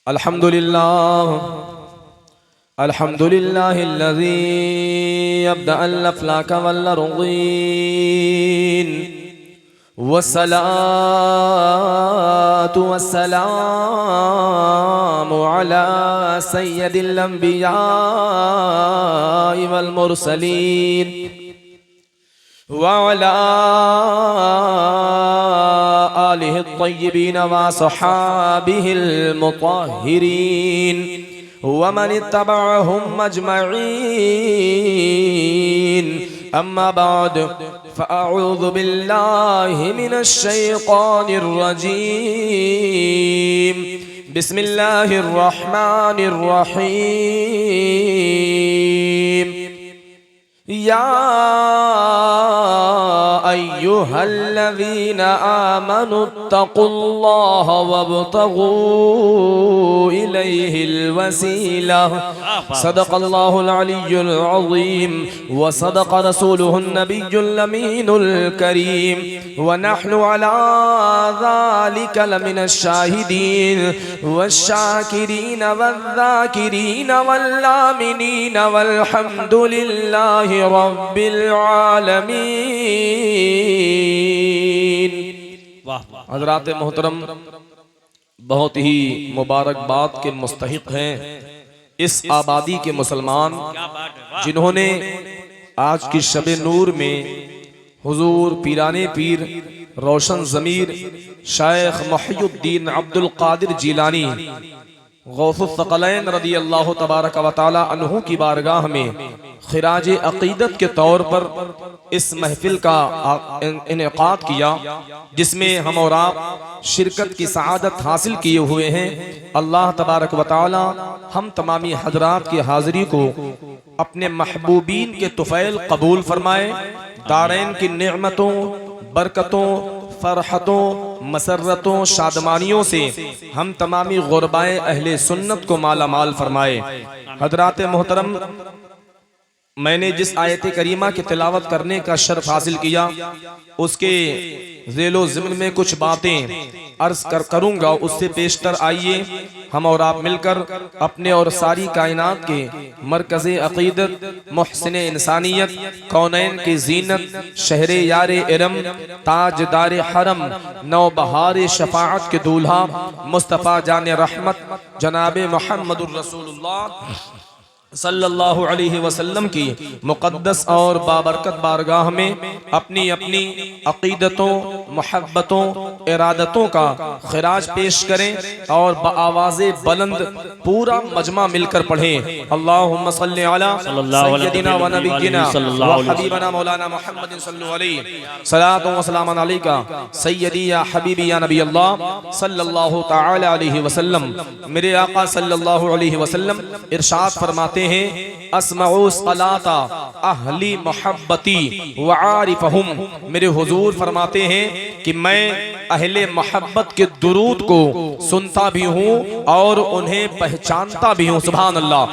अल्हम्दुलिल्लाह अल्हम्दुलिल्लाहिल्लज़ी यब्दा अल-अफ़लाक वल-अर्ज़ीन वस्सलातु वस्सलामु अला सय्यदिल अंबियाइ वल मुरसलीन व अला आलिहि त्तय्यिबीन व असहाबिहिल मुत्तहिरीन व मन इत्तबअहुम अजमईन। अम्मा बाद फ़अऊज़ु बिल्लाहि मिनश शैतानिर रजीम। बिस्मिल्लाहिर रहमानिर रहीम। या अय्युहल्लज़ीना आमनुत्तक़ुल्लाह वब्तग़ू इलैहिल वसीला। सदक़ल्लाहुल अलिय्युल अज़ीम व सदक़ रसूलुहुन नबिय्युल अमीनुल करीम व नहनु अला ज़ालिका लमिनश शाहिदीन वश्शाकिरीन वज़्ज़ाकिरीन वल्लामिनीन वल्हम्दुलिल्लाहि रब्बिल आलमीन। हज़रात मोहतरम, बहुत ही मुबारकबाद के मुस्तहिक हैं इस आबादी के मुसलमान जिन्होंने आज की शब नूर में हुजूर पीराने पीर रोशन ज़मीर शेख मुहियुद्दीन अब्दुल कादिर जिलानी गौसुस सक़लैन रदी अल्लाह तबारक व तआला अन्हु की बारगाह में खिराज अक़ीदत के तौर पर इस महफिल का इनेकाद किया, जिसमें हम और आप शिरकत की सआदत हासिल किए हुए हैं। अल्लाह तबारक व तआला हम तमामी हजरात की हाज़िरी को अपने महबूबीन के तुफ़ैल कबूल फरमाए। दारैन की नेमतों, बरकतों, फरहतों, मसर्रतों, शादमानियों से हम तमामी गुरबाए अहले सुन्नत को माला माल फरमाए। हजरात मोहतरम, मैंने जिस आयत करीमा की तिलावत करने का शर्फ हासिल किया उसके ज़ेलो ज़िम्न में कुछ बातें अर्ज करूँगा। उससे पेशतर आइए हम और आप मिलकर अपने और सारी कायनात के मरकज़े अक़ीदत, मुहसिने इंसानियत, कौनैन की ज़ीनत, शहरे यारे इरम, ताजदारे हरम, नौबहार शफाअत के दूल्हा मुस्तफ़ा जाने रहमत जनाबे मुहम्मदुर रसूलुल्लाह सल्लल्लाहु अलैहि वसल्लम की मुक़द्दस और बाबरकत बारगाह में अपनी अपनी अक़ीदतों, मुहब्बतों, इरादतों का खिराज पेश करें और बआवाज़े बुलंद पूरा मजमा मिलकर पढ़ें। अल्लाहुम्मा सल्लि अला सय्यदिना व नबिय्यिना व हबीबना मौलाना मुहम्मदिन सल्लल्लाहु अलैहि सलातो व सलाम अलैका सय्यदी या हबीबी या नबी अल्लाह सल्लल्लाहु तआला अलैहि वसल्लम। मेरे आका सल्लल्लाहु अलैहि वसल्लम इरशाद फरमाते हैं, अस्माउ सलाता अहली मोहब्बती व आरिफहुम। मेरे हुजूर फरमाते हैं कि मैं अहले मोहब्बत के दुरूद को सुनता भी हूँ और उन्हें पहचानता भी हूँ। सुभान अल्लाह।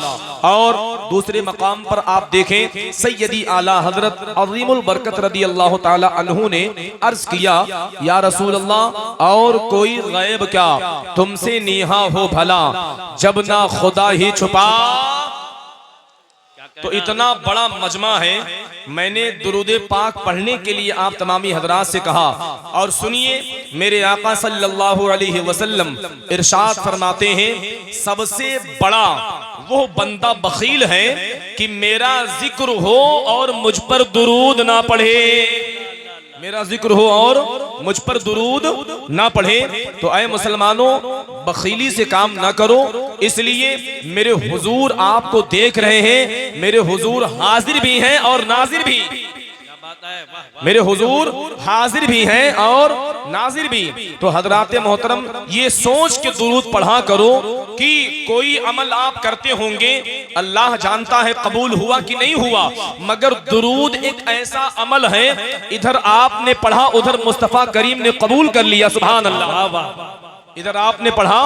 और दूसरे मकाम पर आप देखें, सैयदी आला हजरत अज़ीमुल बरकत रदी अल्लाह ताला अन्हु ने अर्ज किया, या रसूल अल्लाह, और कोई गैब क्या तुमसे नीहा हो भला जब ना खुदा ही छुपा। तो इतना बड़ा मजमा है। मैंने दुरूदे पाक पढ़ने के लिए आप तमामी हजरात से कहा, और सुनिए मेरे आका सल्लल्लाहु अलैहि वसल्लम इरशाद फरमाते हैं, सबसे बड़ा वो बंदा बखील है कि मेरा जिक्र हो और मुझ पर दुरूद ना पढ़े। मेरा जिक्र हो और मुझ पर दुरूद ना पढ़े। तो ऐ मुसलमानों, बखीली से काम ना करो। इसलिए मेरे हुजूर आपको देख रहे हैं, मेरे हुजूर हाजिर भी हैं और नाजिर भी। मेरे हुजूर हाजिर भी हैं और नाजिर भी। तो हजरात मोहतरम, ये सोच के दुरूद पढ़ा करो कि कोई अमल आप करते होंगे, अल्लाह जानता है कबूल हुआ कि नहीं हुआ, मगर दुरूद एक ऐसा अमल है, इधर आपने पढ़ा उधर मुस्तफ़ा करीम ने कबूल कर लिया। सुभान अल्लाह। इधर आपने पढ़ा,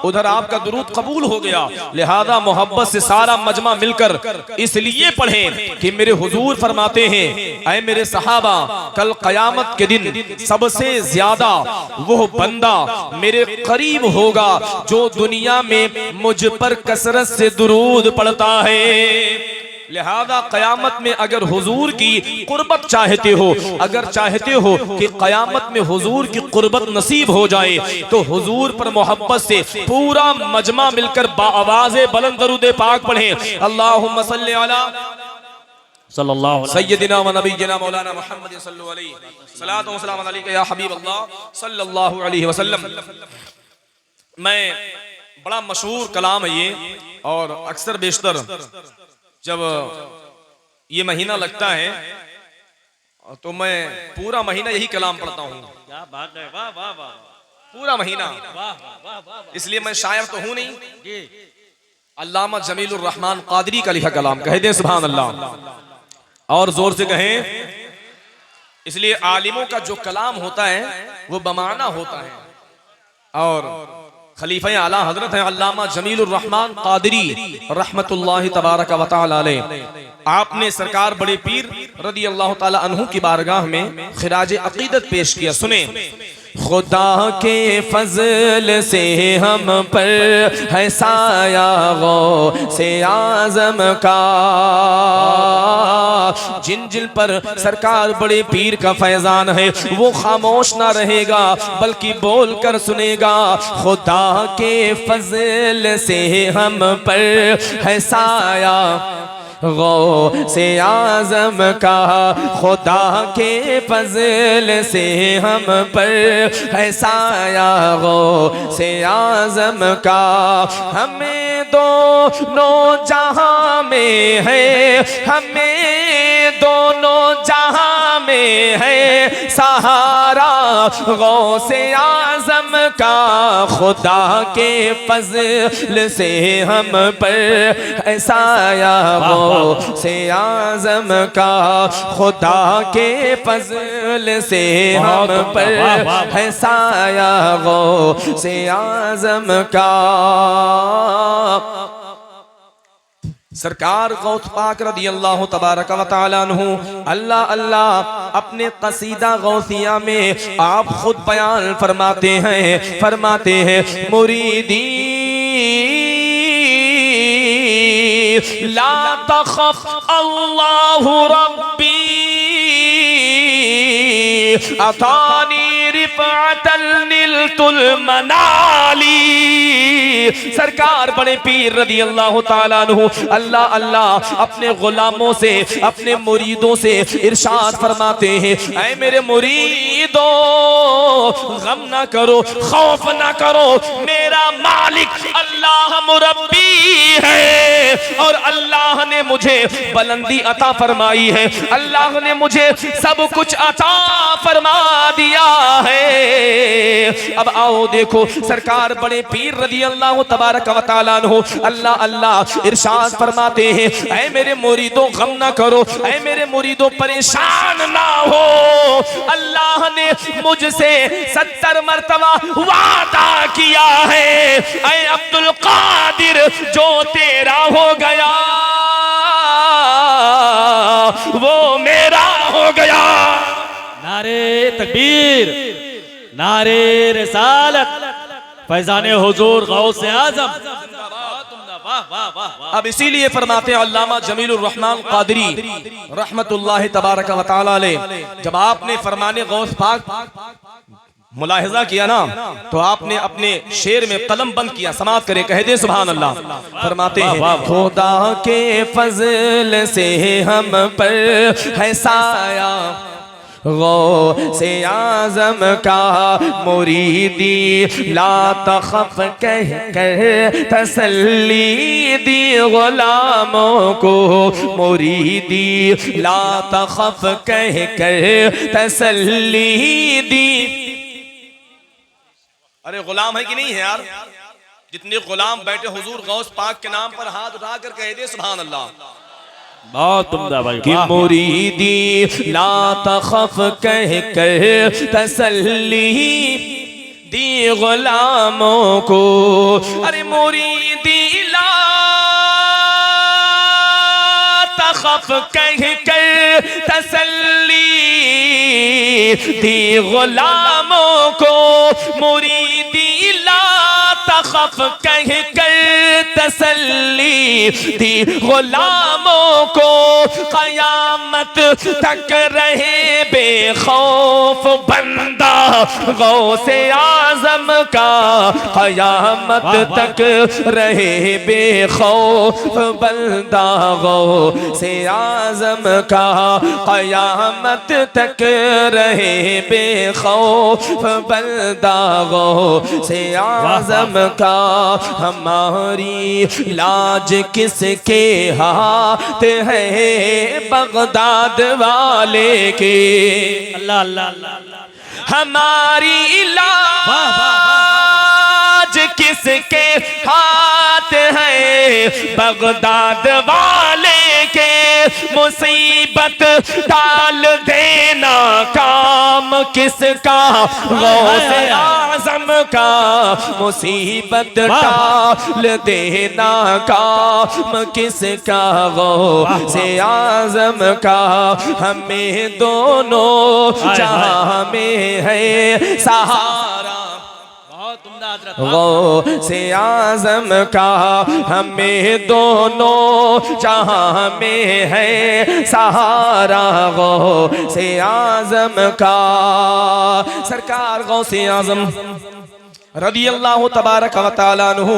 उधर आपका दुरूद कबूल हो गया। लिहाजा मोहब्बत से सारा मजमा मिलकर इसलिए पढ़ें कि मेरे हुजूर फरमाते हैं, ऐ मेरे सहाबा, कल कयामत के दिन सबसे ज्यादा वो बंदा मेरे करीब होगा जो दुनिया में मुझ पर कसरत से दुरूद पढ़ता है। लिहाजा कयामत में अगर हुजूर की कुर्बत चाहते हो, अगर चाहते हो कि कयामत में हुजूर की कुर्बत नसीब हो जाए, तो हुजूर पर मोहब्बत से पूरा मजमा मिलकर बाआवाज़े बुलंद दरूद पाक पढ़ें। अल्लाहुम्मा सल्ली अला सल्लल्लाहु सय्यदिना व नबिय्यिना मौलाना मुहम्मद सल्लल्लाहु अलैहि सलातो व सलाम अलैका या हबीब अल्लाह सल्लल्लाहु अलैहि वसल्लम। मैं बड़ा मशहूर कलाम है ये, और अक्सर बेशतर जब ये महीना लगता है तो मैं पूरा महीना यही कलाम पढ़ता हूँ। क्या बात है, वाह वाह वाह, पूरा महीना। वाह वाह वाह, इसलिए मैं शायर तो हूँ नहीं, अल्लामा जमीलुर रहमान कादरी का लिखा कलाम, कह दें सुभान अल्लाह और जोर से कहें। इसलिए आलिमों का जो कलाम होता है वो बमाना होता है, और खलीफा आला हजरत है अल्लामा जमीलुर रहमान कादरी रहमतुल्लाहि तबारक व तआला अलैह। आपने सरकार बड़े पीर रदी अल्लाह ताला अन्हु की बारगाह में खिराज अकीदत पेश किया। सुने, खुदा के फजल से हम पर है साया गौ से आजम का, जिन जिन पर सरकार बड़े पीर का फैजान है वो खामोश ना रहेगा बल्कि बोल कर सुनेगा। खुदा के फजल से हम पर है साया गौ से आजम का, खुदा के फजल से हम पर है साया गौ से आजम का। हमें दोनों जहां में है, हमें दोनों जहां में है सहारा गौ से आजम का, खुदा के फजल से हम पर है साया गौ से आजम का, खुदा के फजल से हम पर है साया गौ से आजम का। सरकार गौथ पाक रदी अल्लाह तबारक व तआला अन्हु अल्लाह अल्लाह अपने कसीदा गौसिया में आप खुद बयान फरमाते हैं मुरीदी ला तखफ अल्लाहु रब्बी अतानी रिफअतल निलतुल मनाली। सरकार बड़े पीर रदी अल्लाह ताला अन्हु अल्लाह अल्लाह अपने गुलामों से, अपने मुरीदों से इरशाद फरमाते हैं, ऐ मेरे मुरीदों गम ना करो, खौफ ना करो, मेरा मालिक अल्लाह मुरब्बी है और अल्लाह ने मुझे बुलंदी अता फरमाई है, अल्लाह ने मुझे सब कुछ अता फरमा दिया है। अब आओ देखो, सरकार बड़े पीर रदी अल्लाह तबारक व तआला अन्हु अल्लाह अल्लाह इरशाद फरमाते हैं, ऐ मेरे मुरीदों गम ना करो, ऐ मेरे मुरीदों परेशान ना हो, अल्लाह ने मुझसे 70 मरतबा वादा किया है, ऐ अब्दुल कादिर जो तेरा हो गया वो मेरा हो गया। नारे तकबीर, नारे रिसालत, फैजाने हुजूर गौसे आजम। अब इसीलिए फरमाते हैं अल्लामा जमीलुर रहमान कादरी रहमतुल्लाहि तबारक व तआला अलैह, जब आपने फरमाने गौस पाक मुलाहिजा किया ना तो आपने अपने शेर में कलम बंद किया, समाप्त करे, कह दे सुभान अल्लाह। फरमाते हैं खुदा के फजल से हम पर है साया गौ से आजम का, मुरीदी ला तखफ कह कर तसल्ली दी गुलामों को, मुरीदी ला तखफ कह कर तसल्ली दी। अरे गुलाम है कि नहीं है यार? जितने गुलाम बैठे हुजूर गौस पाक के नाम पर हाथ उठाकर कह दे सुभान अल्लाह। बहुत तुमदा भाई कि मुरीदी ला तखफ कह कर तसल्ली दी गुलामों को, अरे मुरीदी ला तखफ कह कर तसल्ली दी गुलामों को, मुरीदी ला तखफ कह कर तसल्ली दी गुलामों को, क़यामत तक रहे बेखौफ बंदा गौसे आज़म का, क़यामत तक रहे बेखौफ बंदा गौसे आज़म का, क़यामत तक रहे बेखौफ बंदा गौसे आज़म का। हमारी लाज किसके हाथ है बगदाद वाले के, अल्लाह अल्लाह अल्लाह, हमारी लाज किसके हाथ है बगदाद वाले के, मुसीबत डाल देना काम किसका गौसे आज़म का, मुसीबत डाल देना काम किसका गौसे आज़म का, हमें दोनों जहां में है सहारा गौसे आज़म का, हमें दोनों जहां में है सहारा गौसे आज़म का। सरकार गौसे आज़म रदी अल्लाह तबारक व तआला अन्हु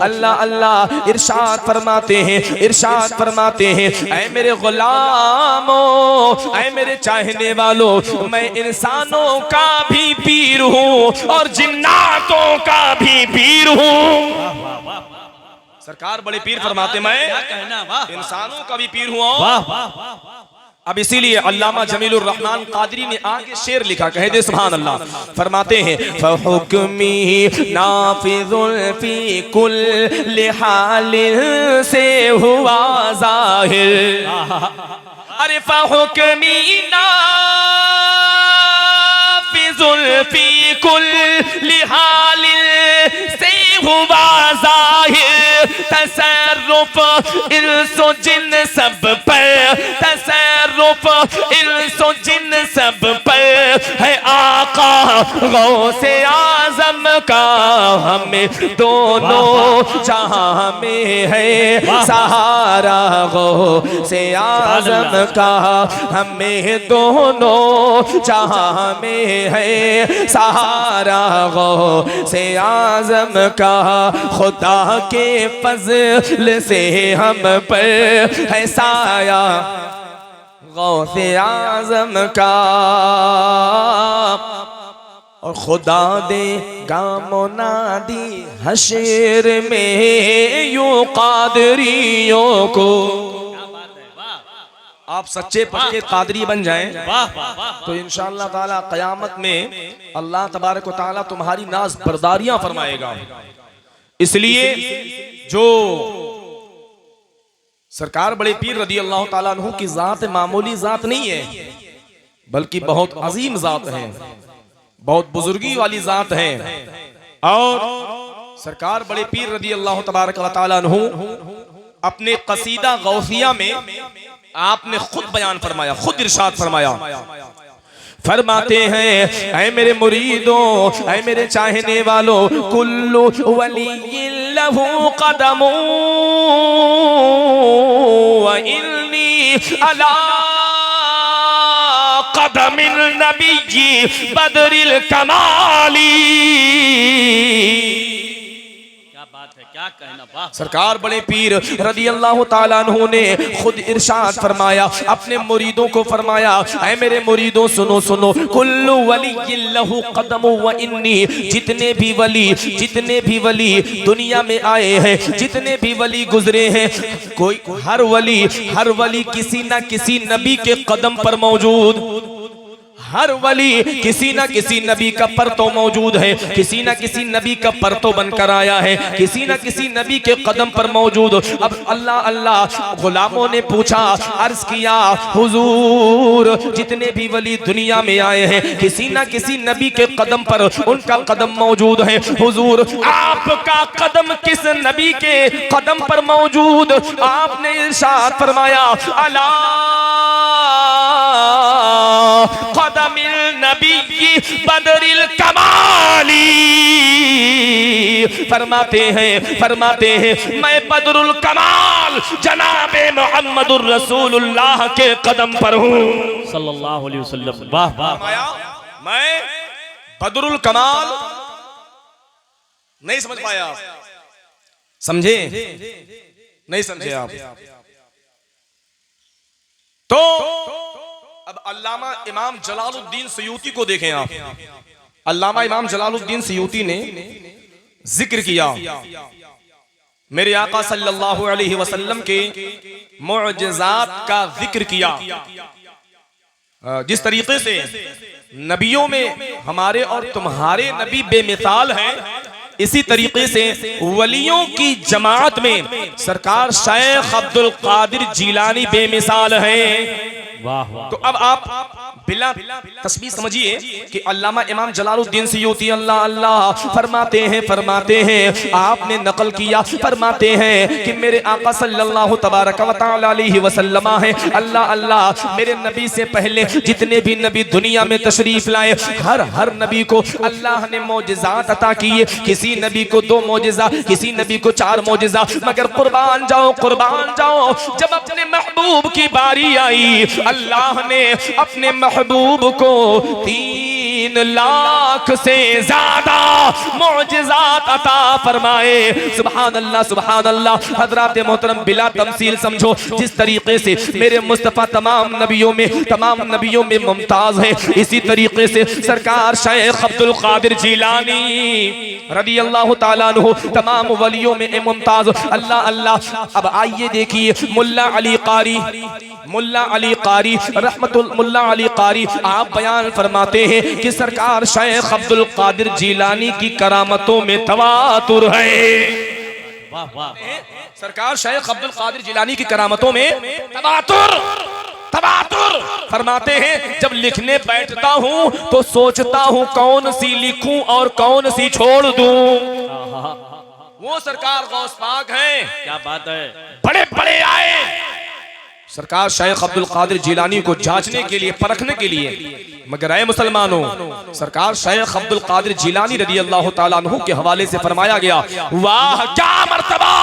अल्लाह अल्लाह इरशाद फरमाते हैं, इरशाद फरमाते हैं, ऐ मेरे गुलामों, ऐ मेरे चाहने वालों, मैं इंसानों का भी पीर हूँ और जिन्नातों का भी पीर हूँ। सरकार बड़े पीर फरमाते, मैं इंसानों का भी पीर हूँ। अब इसीलिए अल्लामा जमीलुर रहमान कादरी ने आगे शेर लिखा, कहे दे सुभान अल्लाह। फरमाते हैं फहुक्मी नाफिजुल फी कुल्लि हालिन से हुआ ज़ाहिर, अरे फहुक्मी नाफिजुल फी कुल्लि हालिन से हुआ ज़ाहिर, तसर्रुफ इंसो जिन सब पर, तसर्रुफ इंसो जिन सब पर है आका गौसे आज़म का, हमें दोनों जहां में है सहारा गौसे आज़म का, हमें दोनों जहां में है सहारा गौसे आज़म का, खुदा के फज़ल से हम पर है साया गौसे आज़म का, और खुदा देगा मुनादी हशर में यूं कादरियों को। आप सच्चे पक्के कादरी बन जाएं तो इंशाअल्लाह ताला क़यामत में अल्लाह तबारक व तआला तुम्हारी नाज बरदारियां फरमाएगा। इसलिए जो सरकार बड़े पीर रदी अल्लाह ताला अन्हु की जात मामूली जात नहीं है, बल्कि बहुत अजीम जात है, बहुत बुजुर्गी वाली जात है। और सरकार बड़े पीर रदी अल्लाह तबारक व तआला अन्हु अपने कसीदा गौसिया में आपने खुद बयान फरमाया, खुद इरशाद फरमाया, फरमाते हैं ऐ मेरे मुरीदों, ऐ मेरे चाहने वालों, कुल्लु वलिय्यिन लहू कदमू व इन्नी अला कदमिन नबिय्यि बदरिल कमाली। क्या कहना, सरकार बड़े पीर रदी अल्लाह ताला अन्हु ने खुद इरशाद फरमाया, अपने मुरीदों को फरमाया, ऐ मेरे मुरीदों सुनो सुनो, कुल्लु वलिय्यिन लहू कदमु व इन्नी, जितने भी वली दुनिया में आए हैं, जितने भी वली गुजरे हैं, कोई हर वली किसी ना किसी नबी के कदम पर मौजूद, हर वली किसी ना किसी नबी का परतो मौजूद है, किसी ना किसी नबी का परतो बनकर आया है, किसी ना किसी नबी के कदम पर मौजूद। अब अल्लाह अल्लाह गुलामों ने पूछा, अर्ज किया, हुजूर जितने भी वली दुनिया में आए हैं किसी ना किसी नबी के कदम पर उनका कदम मौजूद है। हुजूर आपका कदम किस नबी के कदम पर मौजूद? आपने इरशाद फरमाया, अला क़दमिल नबी बदरिल कमाली। फरमाते हैं मैं बदरुल कमाल जनाबे मोहम्मदुर रसूलुल्लाह के कदम पर हूँ सल्लल्लाहु अलैहि वसल्लम। वाह वाह। मैं बदरुल कमाल। नहीं समझ पाया आप? समझे? नहीं समझे आप? तो अब अल्लामा इमाम जलालुद्दीन सयूती को देखें आप। अल्लामा इमाम जलालुद्दीन सयूती ने जिक्र किया मेरे आका सल्लल्लाहु अलैहि वसल्लम के मुअजिज़ात का जिक्र किया। जिस तरीके से नबियों में हमारे और तुम्हारे नबी बेमिसाल हैं, इसी तरीके से वलियों की जमात में सरकार शेख अब्दुल कादिर जिलानी बेमिसाल है। वाह वाह। तो अब आप बिला तस्बीह समझिए कि अल्लामा इमाम जलालुद्दीन सयूती अल्लाह अल्लाह फरमाते हैं आपने नकल किया, फरमाते हैं कि मेरे आका सल्लल्लाहु तबारक व तआला अलैहि वसल्लम है, अल्लाह अल्लाह मेरे नबी से पहले जितने भी नबी दुनिया में तशरीफ लाए हर नबी को अल्लाह ने मौजिज़ात अता किए। किसी नबी को 2 मौजिज़ा, किसी नबी को 4 मौजिज़ा, मगर कुर्बान जाओ जब अपने महबूब की बारी आई अल्लाह ने अपने महबूब को 3 लाख से ज्यादा मौजिज़ात अता फरमाए। सुभान अल्लाह। हज़रात मोहतरम बिला तमसील समझो, जिस तरीके से मेरे मुस्तफ़ा तमाम नबियों में मुमताज है, इसी तरीके से सरकार शेख अब्दुल कादिर जिलानी रज़ी अल्लाह ताला अन्हु तमाम वलियों में मुमताज। अल्लाह अल्लाह। अब आइए देखिए मुल्ला अली कारी मुल्ला अली कारी आप बयान फरमाते हैं कि सरकार शेख अब्दुल कादिर जिलानी की करामतों में तवातुर है। वाह वाह। सरकार शेख अब्दुल कादिर जिलानी की करामतों में तवातुर फरमाते हैं। जब लिखने बैठता हूँ तो सोचता हूँ कौन सी लिखूं और कौन सी छोड़ दूं। वो सरकार गौस पाक हैं। क्या बात है। बड़े बड़े आए सरकार शेख अब्दुल कादिर जिलानी को जांचने के लिए, परखने के लिए, मगर आए मुसलमानों सरकार शेख अब्दुल कादिर जिलानी रज़ी अल्लाह ताला अन्हु के हवाले से फरमाया गया, वाह क्या मर्तबा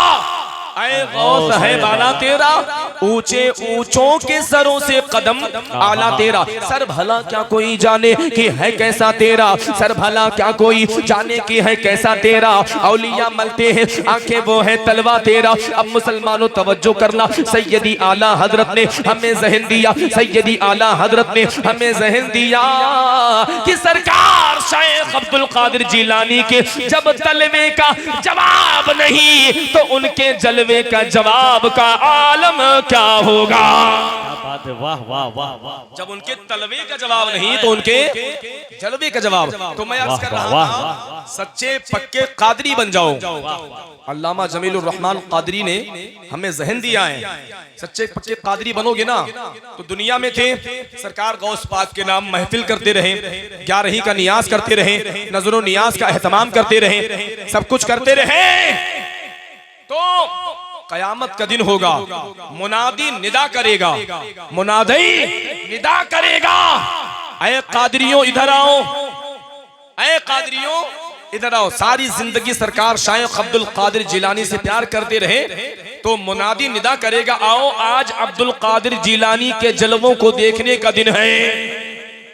ऐ गौस है बाला तेरा, ऊंचे ऊंचों के सरों से कदम आला तेरा। सर भला क्या कोई जाने कि है कैसा तेरा, सर भला क्या कोई जाने कि है कैसा तेरा। औलिया मलते हैं आंखें वो है तलवा तेरा। अब मुसलमानों तवज्जो करना, सैयदी आला हजरत ने हमें जहन दिया, सैयदी आला हजरत ने हमें जहन दिया कि सरकार शेख अब्दुल कादिर जिलानी के जब तलवे का जवाब नहीं तो उनके जलवे का जवाब का आलम क्या होगा। क्या बात है। वाह वाह वाह वाह। जब उनके तलवे का जवाब नहीं तो उनके जलवे का जवाब। तो मैं अर्ज कर रहा था सच्चे पक्के कादरी बन जाओ। अल्लामा जमीलुर रहमान कादरी ने हमें जहन दिया है, सच्चे पक्के कादरी बनोगे ना तो दुनिया में थे सरकार गौस पाक के नाम महफिल करते रहे, 11 का नियाज करते रहे, नजरो नियाज का एहतमाम करते रहे, सब कुछ करते रहे। तो कयामत का दिन होगा, मुनादी निदा करेगा, मुनादी निदा करेगा, ऐ कादरियों इधर आओ, ऐ कादरियों इधर आओ। सारी जिंदगी सरकार शेख अब्दुल कादिर जिलानी से प्यार करते रहे तो मुनादी निदा करेगा, आओ आज अब्दुल कादिर जिलानी के जलवों को देखने का दिन है।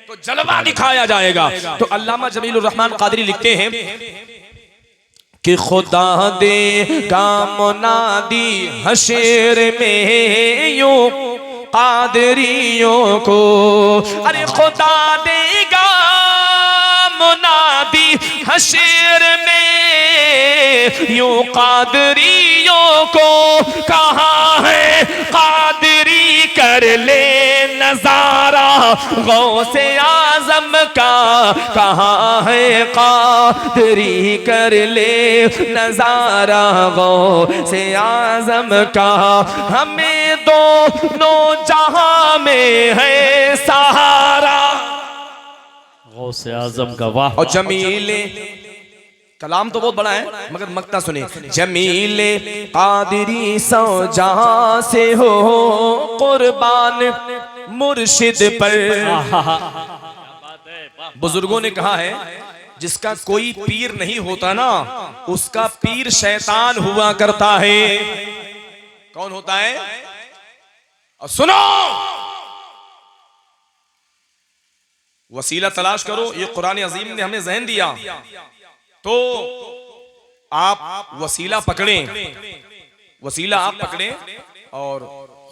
तो जलवा दिखाया जाएगा। तो अल्लामा जमीलुर रहमान कादरी लिखते हैं कि खुदा देगा मुनादी हशर में यूं कादरियों को, अरे खुदा देगा मुनादी हशर में यूं कादरियों को, कहाँ है कादरी कर ले नजारा गौसे आजम का कहाँ है कादरी कर ले नजारा गौसे आजम का, हमें दोनों जहां में है सहारा। गौसे आजम का वाह। और जमीले, कलाम तो बहुत बड़ा है मगर मक्ता सुने, जमीले कादरी सौ जहां से हो कुर्बान मुर्शिद पर। बुजुर्गों ने कहा है जिसका कोई पीर नहीं होता ना, उसका पीर शैतान हुआ करता है। कौन होता है? और सुनो, वसीला तलाश करो, ये कुरान अजीम ने हमें ज़हन दिया तो आप वसीला पकड़ें, वसीला आप पकड़ें और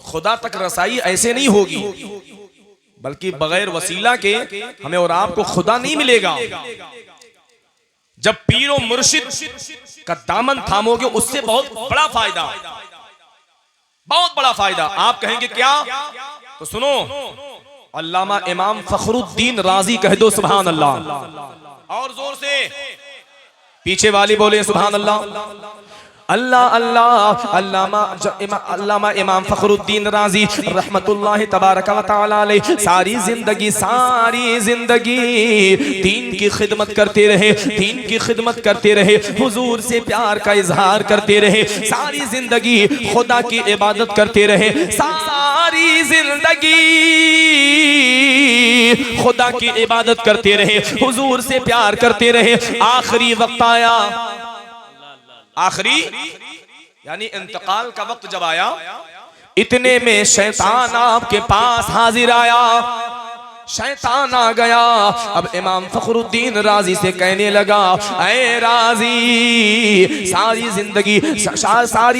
खुदा तक रसाई ऐसे नहीं होगी, बल्कि बगैर वसीला के हमें और आपको खुदा नहीं मिलेगा। जब पीरो मुर्शिद का दामन थामोगे उससे बहुत बड़ा फायदा, बहुत बड़ा फायदा। आप कहेंगे क्या? तो सुनो, अल्लामा इमाम फखरुद्दीन राजी कह दो सुभान अल्लाह, और जोर से, पीछे वाली बोले सुभान अल्लाह। अल्लाह अल्लाह। अल्लामा इमाम फखरुद्दीन राजी रहमतुल्लाहि तबारक व तआला अलैह सारी जिंदगी दीन की खिदमत करते रहे, दीन की खिदमत करते रहे, हुजूर से प्यार का इजहार करते रहे, सारी जिंदगी खुदा की इबादत करते रहे, सारी जिंदगी खुदा की इबादत करते रहे, हुजूर से प्यार करते रहे। आखिरी वक्त आया, आखिरी यानी इंतकाल का वक्त जब आया, इतने में शैतान आपके पास हाजिर आया, शैतान आ गया। अब इमाम फखरुद्दीन राजी से कहने लगा, ऐ राजी, सारी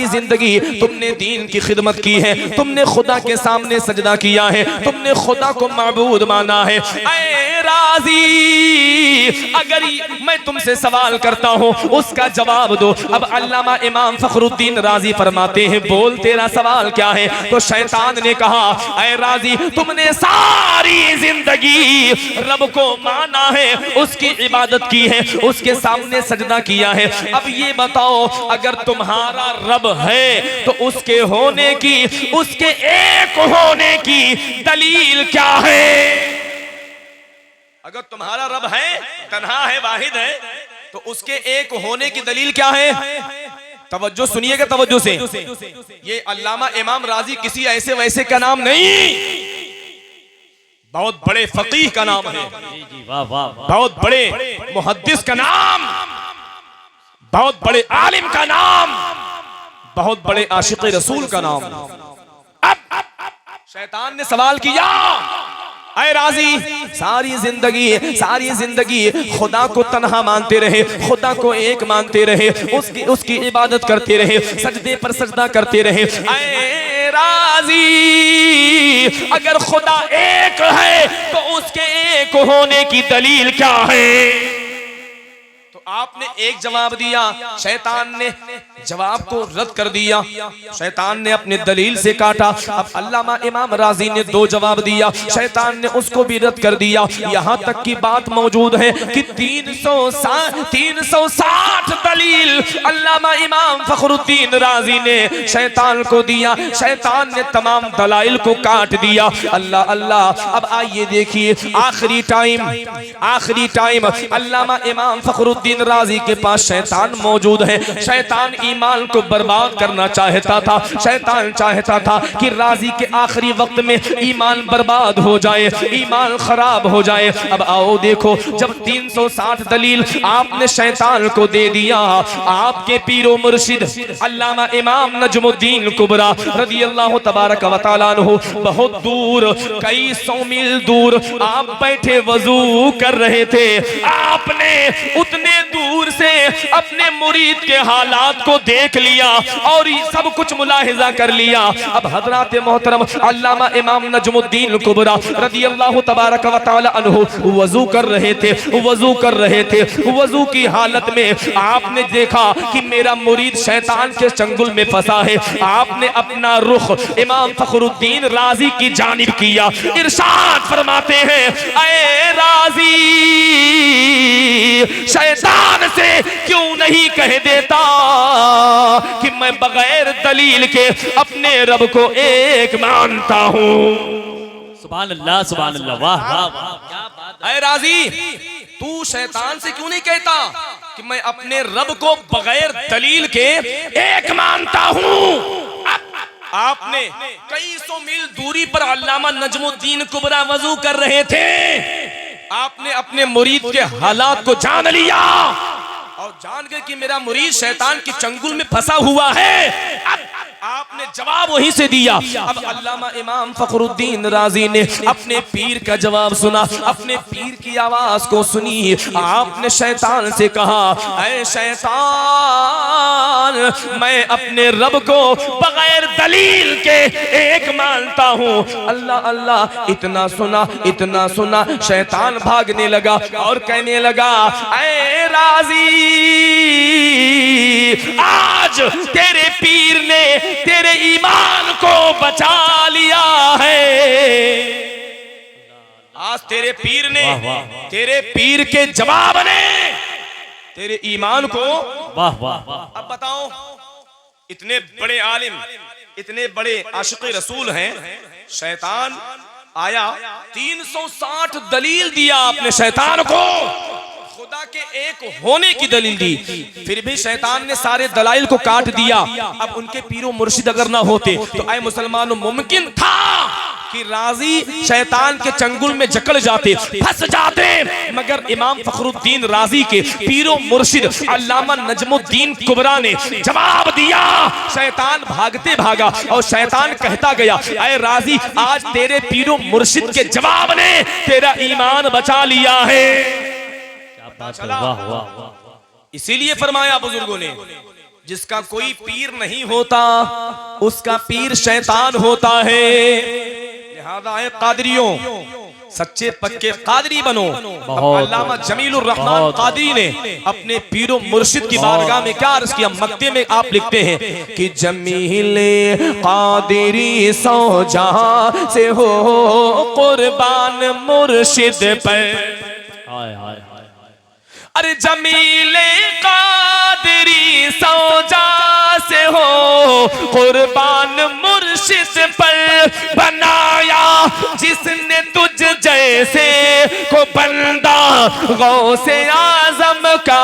जिंदगी तुमने दीन की खिदमत की है, तुमने खुदा के सामने सजदा किया है, तुमने खुदा को माबूद माना है। ऐ राजी, अगर मैं तुमसे सवाल करता हूँ उसका जवाब दो। अब अल्लामा इमाम फखरुद्दीन राजी फरमाते हैं, बोल तेरा सवाल क्या है? तो शैतान ने कहा, ऐ राजी, तुमने सारी जिंदगी रब को माना है, उसकी इबादत की है, उसके सामने सजदा किया है। अब ये बताओ, अगर तुम्हारा रब है तो उसके होने की, उसके एक होने की दलील क्या है? अगर तुम्हारा रब है, तन्हा है, वाहिद है, तो उसके एक होने की दलील क्या है? तवज्जो सुनिएगा तवज्जो से, ये अल्लामा इमाम राजी किसी ऐसे वैसे का नाम नहीं, बहुत बड़े फकीह का नाम है, बहुत बड़े मुहद्दिस का नाम, बहुत बड़े आलिम का नाम, बहुत बड़े आशिक रसूल का नाम। अब शैतान ने सवाल किया, ऐ राजी, सारी जिंदगी खुदा को तन्हा मानते रहे, खुदा को एक मानते रहे, उसकी इबादत करते रहे, सजदे पर सजदा करते रहे। ऐ राजी, अगर खुदा एक है तो उसके एक होने की दलील क्या है? तो आपने एक जवाब दिया, शैतान ने जवाब को रद्द कर दिया, शैतान ने अपने दलील से काटा। अब अल्लामा इमाम राजी ने दो जवाब दिया, शैतान ने उसको भी रद्द कर दिया। यहाँ तक की बात मौजूद है कि 360 दलील अल्लामा इमाम फखरुद्दीन राजी ने शैतान को दिया, शैतान ने तमाम दलाइल को काट दिया। अल्लाह अल्लाह। अब आइए देखिए, आखिरी टाइम अल्लामा इमाम फखरुद्दीन राजी के पास शैतान मौजूद है। शैतान ईमान को बर्बाद करना चाहता था, शैतान चाहता था कि राजी के आखिरी वक्त में ईमान बर्बाद हो जाए, ईमान खराब हो जाए। अब आओ देखो, जब 360 दलील आपने शैतान को दे दिया, आपके पीरो मुर्शिद अल्लामा इमाम नजमुद्दीन कुबरा रज़ी अल्लाह तबारक व तआला अन्हु बहुत दूर, कई 100 मील दूर आप बैठे वजू कर रहे थे, आपने उतने दूर से अपने मुरीद के हालात को देख लिया और सब कुछ मुलाहिजा कर लिया। अब हजरत मोहतरम अल्लामा इमाम नजमुद्दीन कुबरा रदियल्लाहु तबारक व तआला अन्हु वजू कर रहे थे। वजू की हालत में आपने देखा कि मेरा मुरीद शैतान के चंगुल में फंसा है। आपने अपना रुख इमाम फखरुद्दीन राजी की जानिब किया। इरशाद फरमाते हैं, ऐ राजी, शैतान से क्यों नहीं कह देता कि मैं बगैर दलील के अपने रब को एक मानता हूं। सुभान अल्लाह, सुभान अल्लाह, वाह वाह वाह, क्या बात है। ऐ राजी, तू शैतान से क्यों नहीं कहता कि मैं अपने रब को बगैर दलील के एक मानता हूं। आपने कई सौ मील दूरी पर अल्लामा नजमुद्दीन कुबरा वजू कर रहे थे। आपने अपने मुरीद के हालात को जान लिया और जान गए कि मेरा मुरीद शैतान के चंगुल में फंसा हुआ है। आपने जवाब वहीं से दिया। अब अल्लामा इमाम फखरुद्दीन राजी ने अपने पीर का जवाब सुना, अपने पीर की आवाज को सुनी। आपने शैतान से कहा, ऐ शैतान, मैं अपने रब को बगैर दलील के एक मानता हूँ। अल्लाह अल्लाह, इतना सुना शैतान भागने लगा और कहने लगा, ऐ राजी, आज तेरे पीर ने तेरे ईमान को बचा लिया है। आज तेरे पीर ने, तेरे पीर के जवाब ने तेरे ईमान को, वाह वाह वाह। अब बताओ, इतने बड़े आलिम, इतने बड़े आशिक़ रसूल हैं, शैतान आया 360 दलील दिया आपने शैतान को, खुदा के एक होने की दलील दी, फिर भी शैतान ने सारे दलाइल को काट दिया। अब उनके पीरो मुर्शिद अगर ना होते तो आए मुसलमानों, मुमकिन था कि राजी शैतान के चंगुल में जकड़ जाते, फंस जाते, मगर इमाम फखरुद्दीन राजी के पीरो मुर्शिद अल्लामा नजमुद्दीन कुबरा ने जवाब दिया। शैतान भागते भागा और शैतान कहता गया, ऐ राजी, आज तेरे पीरो मुर्शिद के जवाब ने तेरा ईमान बचा लिया है। वाह वाह वाह। इसीलिए फरमाया बुजुर्गों ने, जिसका कोई पीर नहीं होता उसका पीर शैतान होता है। लिहाजा कादरियों, सच्चे पक्के कादरी बनो। अल्लामा जमीलुर रहमान कादरी ने अपने पीरो मुर्शिद की बारगाह में क्या अर्ज किया, मक्ते में आप लिखते हैं कि जमीले कादरी सौ जहां से हो कुर्बान मुर्शिद पर। हाय हाय, अरे जमीले कादरी सौजा से हो कुर्बान मुर्शिद पर, बनाया जिसने तुझ जैसे को बंदा गौसे आजम का,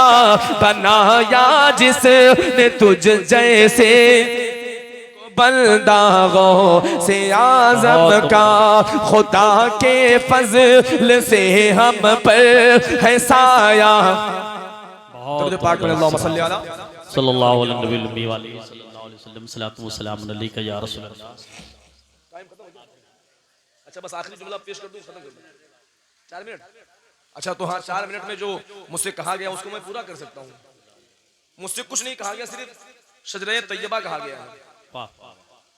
बनाया जिसने तुझ जैसे बंदा गौसे आजम का, खुदा के फजल से हम पर है साया। सल्लल्लाहु अलैहि वसल्लम, सलातु व सलाम अलैका या रसूल अल्लाह। अच्छा, बस आखिरी जुमला पेश कर दूं, खत्म कर दूं, 4 मिनट। अच्छा, तो हाँ, 4 मिनट में जो मुझसे कहा गया उसको मैं पूरा कर सकता हूँ। मुझसे कुछ नहीं कहा गया, सिर्फ शजरे तैयबा कहा गया है,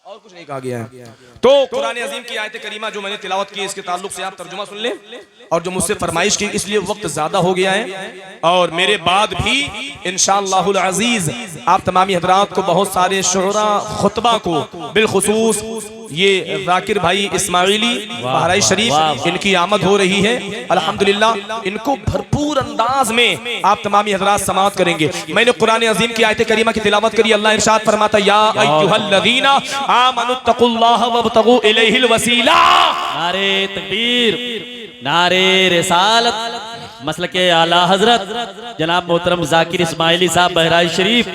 और कुछ नहीं कहा गया है। तो कुरान अजीम की आयत करीमा जो मैंने तिलावत की, इसके ताल्लुक से आप तर्जुमा सुन लें, और जो मुझसे फरमाइश की, इसलिए वक्त ज्यादा हो गया है और मेरे बाद भी इंशाअल्लाहुल अजीज आप तमामी हजरात को बहुत सारे शुरा खुतबा को, बिलखुसूस ये जाकिर भाई इस्माइली बहराइच शरीफ, इनकी आमद हो रही है अल्हम्दुलिल्लाह। इनको भरपूर अंदाज में आप तमामी हजरात समाअत करेंगे। मैंने कुरान अजीम की आयत करीमा की तिलावत करी। अल्लाह इरशाद फरमाता, या अय्युहल्लज़ीना आमनुत्तकुल्लाह वब्तगू इलैहिल वसीला। नारे तकबीर, नारे रिसालत, मसलके आला हजरत जनाब मोहतरम जाकिर इस्माइली साहब बहराइच शरीफ,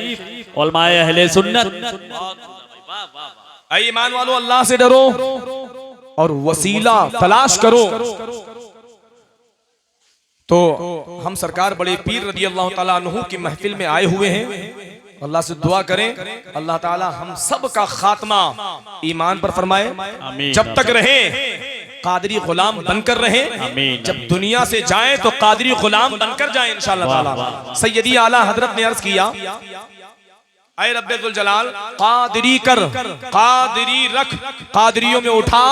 उलमाए अहले सुन्नत। ऐ ईमान वालों, अल्लाह से डरो और वसीला तलाश करो। तो हम सरकार बड़े पीर रदी अल्लाह ताला अन्हु की महफिल में आए हुए हैं। अल्लाह से दुआ करें, अल्लाह ताला हम सब का खात्मा ईमान पर फरमाए। जब तक रहे कादरी गुलाम बनकर रहे, आमीन। जब दुनिया से जाए तो कादरी गुलाम बनकर जाए इंशाअल्लाह ताला। सैयदी आला हजरत ने अर्ज किया, ऐ रब्बे जुल जलाल कादरी कर, कादरी रख, कादरियों में उठा,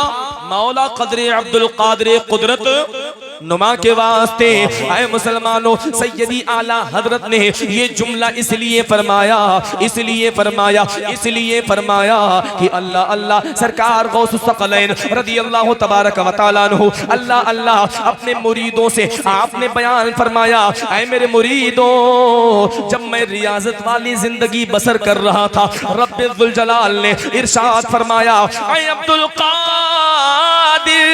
मौला कदरे अब्दुल कादरे कुदरत नुमा के वास्ते। ऐ मुसलमानों, सैयदी आला हजरत ने ये जुमला इसलिए फरमाया, इसलिए फरमाया, इसलिए फरमाया कि अल्लाह अल्लाह सरकार गौसुस सकलैन रदियल्लाहु तबारक व तआला अन्हु, अल्लाह अल्लाह अपने मुरीदों से आपने बयान फरमाया, ऐ मेरे मुरीदों, जब मैं रियाजत वाली जिंदगी बसर कर रहा था, रब्बे जुल जलाल ने इरशाद फरमाया, ऐ अब्दुल कादिर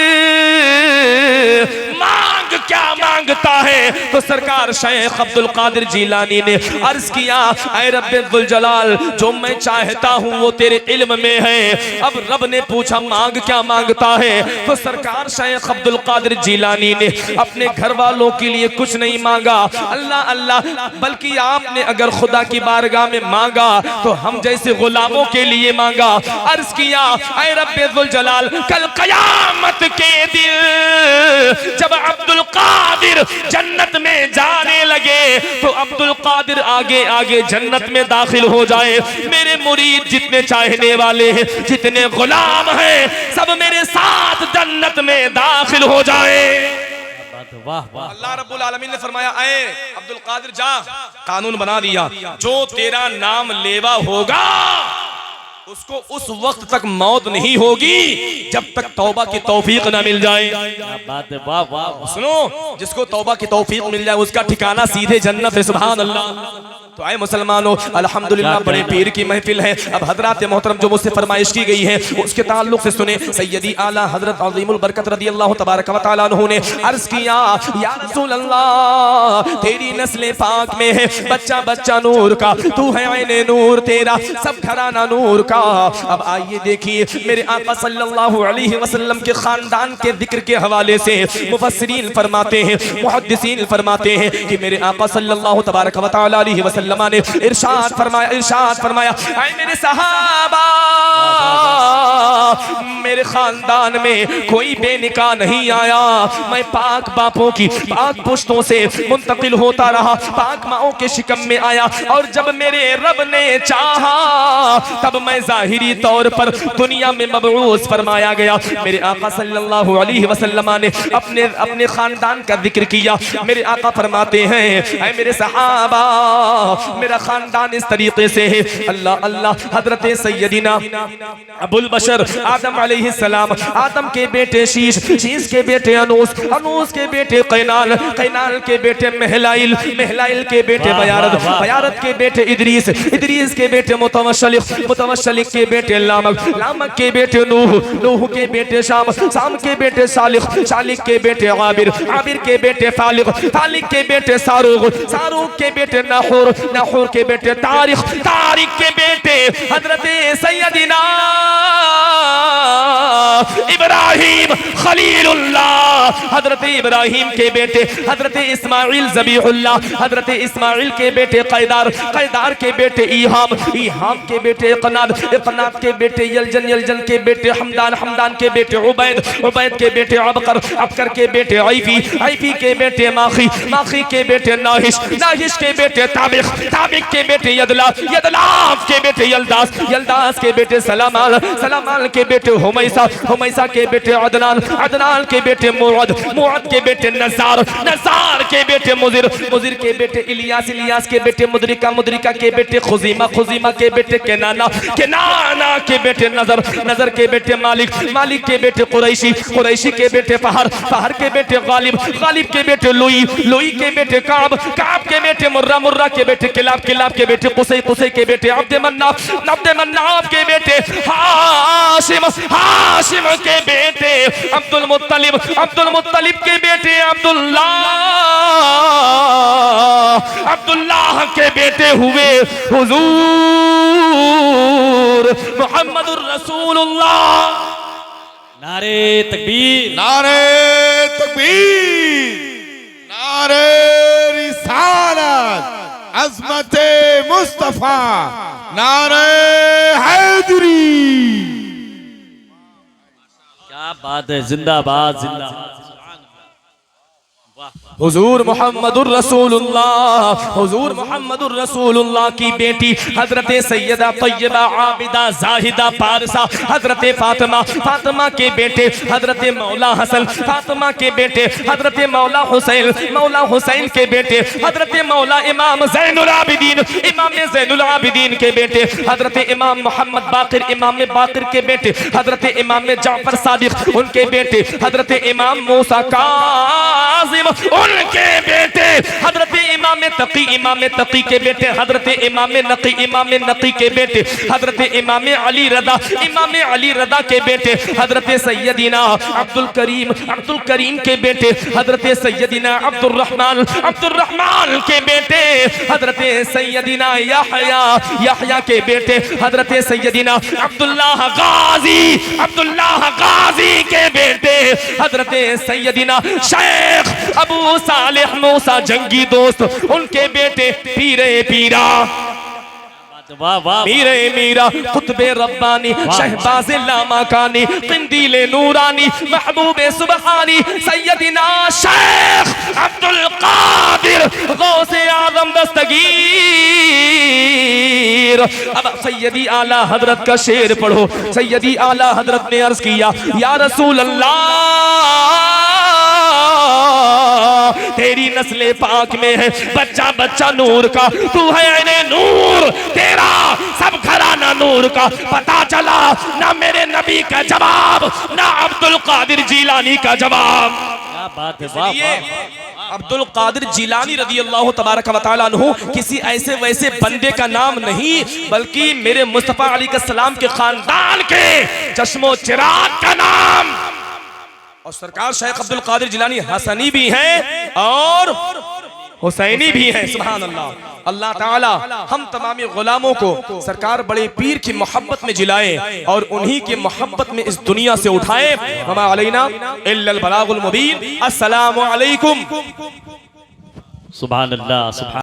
मांग क्या मांगता है? तो सरकार शेख अब्दुल कादिर जिलानी ने अर्ज किया, ऐ रब्बे जुल जलाल, जो मैं चाहता हूँ वो तेरे इल्म में है। अब रब ने पूछा मांग क्या मांगता है? तो सरकार शेख अब्दुल कादिर जिलानी ने अपने घर वालों के लिए कुछ नहीं मांगा, अल्लाह अल्लाह, बल्कि आपने अगर खुदा की बारगाह में मांगा तो हम जैसे गुलामों के लिए मांगा। अर्ज किया, ऐ रब्बे जुल जलाल, कल कयामत के दिन जब अब्दुल कादिर जन्नत में जाने लगे तो अब्दुल कादिर आगे आगे जन्नत में दाखिल हो जाए। मेरे मुरीद जितने चाहने वाले हैं, जितने गुलाम हैं, सब मेरे साथ जन्नत में दाखिल हो जाए। वाह वाह। अल्लाह रब्बुल आलमीन ने फरमाया, ऐ अब्दुल कादिर जा, कानून बना दिया, जो तेरा नाम लेवा होगा उसको उस वक्त तक मौत नहीं होगी जब तक तौबा की तौफीक ना मिल जाए। बात है, वाह वाह। सुनो, जिसको तौबा की तौफीक मिल जाए उसका ठिकाना सीधे जन्नत है। सुभान अल्लाह। तो आए मुसलमानों, अल्हम्दुलिल्लाह बड़े पीर की महफिल है। अब हजरत मोहतरम जो मुझसे फरमाइश की गई है उसके ताल्लुक से सुने। सैयदी आला हजरत अज़ीमुल बरकत रदियल्लाहु तबारक व तआला अन्हु ने अर्ज किया, या रसूल अल्लाह, तेरी नस्ल पाक में है बच्चा बच्चा नूर का, तू है ऐने नूर, तेरा सब घराना नूर का। अब आइए देखिए, मेरे आका सल्लल्लाहु अलैहि वसल्लम के खानदान के जिक्र के हवाले से मुफस्सिरीन फरमाते हैं, मुहद्दिसीन फरमाते हैं कि मेरे आका सल्लल्लाहु तबारक व तआला अलैहि वसल्लम ने इरशाद फरमाया, ऐ मेरे सहाबा, मेरे खानदान में कोई बेनिकाह नहीं आया, मैं पाक बापों की पाक पुश्तों से मुंतकिल होता रहा, पाक माओं के शिकम में आया, और जब मेरे रब ने चाहा तब मैं जाहिरी तौर पर दुनिया में मबऊस फरमाया गया। मेरे आका सल्लल्लाहु अलैहि वसल्लम ने अपने खानदान का जिक्र किया। मेरे आका फरमाते हैं, ऐ मेरे सहाबा, मेरा खानदान इस तरीके से है। अल्लाह अल्लाह, हजरत सैयदीना अबुल बशर आदम अलैहिस्सलाम, आदम के बेटे शीश, शीश के बेटे अनूस, अनूस के बेटे कैनाल, कैनाल के बेटे महलाइल, महलाइल के बेटे बयारत, बयारत के बेटे इदरीस, इदरीस के बेटे मुतवस्सिलिक, मुतवस्सिलिक के बेटे लामक, लामक के बेटे नूह, नूह के बेटे शाम, शाम के बेटे सालिक, सालिक के बेटे आबिर, आबिर के बेटे फालिक, फालिक के बेटे सारूक, सारूक के बेटे नाहूर, नाहूर के बेटे तारिक, तारिक के बेटे हजरत सैयदना इब्राहिम खलीलुल्लाह, हजरत इब्राहिम के बेटे हजरत इस्माइल ज़बीहुल्लाह, हजरत इस्माइल के बेटे कैदार, कैदार के बेटे ईहाम, ईहाम के बेटे इकनाद, इकनाद के बेटे यलजन, यलजन के बेटे हमदान, हमदान के बेटे उबैद, उबैद के बेटे अबकर, अबकर के बेटे आइफी, आइफी के बेटे माखी, माखी के बेटे नाहिश, नाहिश के बेटे ताबिक, ताबिक के बेटे यदला, यदलाफ के बेटे यलदास, यलदास के बेटे सलामाल, सलामाल के बेटे हुमैसा, हुमैसा के बेटे अदनान, अदनान के बेटे मुअद, मुअद के बेटे नज़ार, नज़ार के बेटे मुजिर, मुजिर के बेटे इलियास, इलियास के बेटे मुदरिका, मुदरिका के बेटे खुजीमा, खुजीमा के बेटे केनाना, केनाना के बेटे नजर, नजर के बेटे मालिक, मालिक के बेटे कुरैशी, कुरैशी के बेटे फहर, फहर के बेटे गालिब, गालिब के बेटे लुई, लुई के बेटे काब, काब के बेटे मुर्रा, मुर्रा के बेटे किलाब, किलाब के बेटे कुसै, कुसै के बेटे अब्द मन्नाफ, अब्द मन्नाफ के बेटे हाशिम, हाशिम के बेटे अब्दुल मुत्तलिब, अब्दुल मुत्तलिब के बेटे अब्दुल्लाह, अब्दुल्लाह के बेटे हुए हुजूर मुहम्मदुर रसूलुल्लाह। नारे तकबीर, नारे तकबीर, नारे रिसालत, अज़मते मुस्तफा, नारे हैदरी। क्या बात बात है, जिंदाबाद जिंदाबाद। हुजूर मोहम्मदुर रसूलुल्लाह, हुजूर मोहम्मदुर रसूलुल्लाह की बेटी हजरत सैयदा तैयबा आबिदा जाहिदा पारसा हजरत फातिमा, फातिमा के बेटे हजरत मौला हसन, फातिमा के बेटे हजरत मौला हुसैन, मौला हुसैन के बेटे हजरत मौला इमाम ज़ैनुल आबिदीन, इमाम ज़ैनुल आबिदीन के बेटे हजरत इमाम मोहम्मद बाकिर, इमाम बाकिर के बेटे हजरत इमाम जाफर सादिक, उनके बेटे हजरत इमाम मूसा काज़िम, उनके बेटे हजरत इमाम तकी के बेटे हजरत इमाम नकी के बेटे हजरत इमाम अली रदा के बेटे हजरत सैयदीना अब्दुल करीम के बेटे हजरत सैयदीना अब्दुल रहमान के बेटे हजरत सैयदीना याहया के बेटे हजरत सैयदीना अब्दुल्लाह गाजी के बेटे हजरत सैयदीना शेख अबू सालेह मूसा जंगी दोस्त, उनके बेटे पीरे पीरा, वाह वाह, मीरे मीरा, कुतबे रब्बानी, शहबाज़े लामाकानी, क़िंदीले नूरानी, महबूबे सुबहानी, सैयदिना शेख अब्दुल कादिर गौसे आज़म दस्तगीर। अब सैयदी आला हजरत का शेर पढ़ो। सैयदी आला हजरत ने अर्ज किया, या रसूल अल्लाह, तेरी नस्ले पाक में है बच्चा बच्चा नूर का, तू है ऐने नूर, तेरा सब घराना नूर का। पता चला ना मेरे नबी का जवाब, ना अब्दुल कादिर जीलानी का जवाब। क्या बात है, वाह वाह। अब्दुल कादिर जीलानी रज़ी अल्लाह तबारक व तआला अन्हु किसी ऐसे वैसे बंदे का नाम नहीं, बल्कि मेरे मुस्तफा अलैहिस्सलाम के खानदान के चश्मो चिराग का नाम। और सरकार शेख अब्दुल कादिर जिलानी हसनी भी हैं और हुसैनी भी हैं। सुभान अल्लाह। अल्लाह ताला हम तमामी गुलामों को सरकार बड़े पीर की मोहब्बत में जिलाए और उन्हीं की मोहब्बत में इस दुनिया से उठाए। वमा अलैना इल्लल बलागुल मुबीन। अस्सलामु अलैकुम। सुभान अल्लाह, सुभान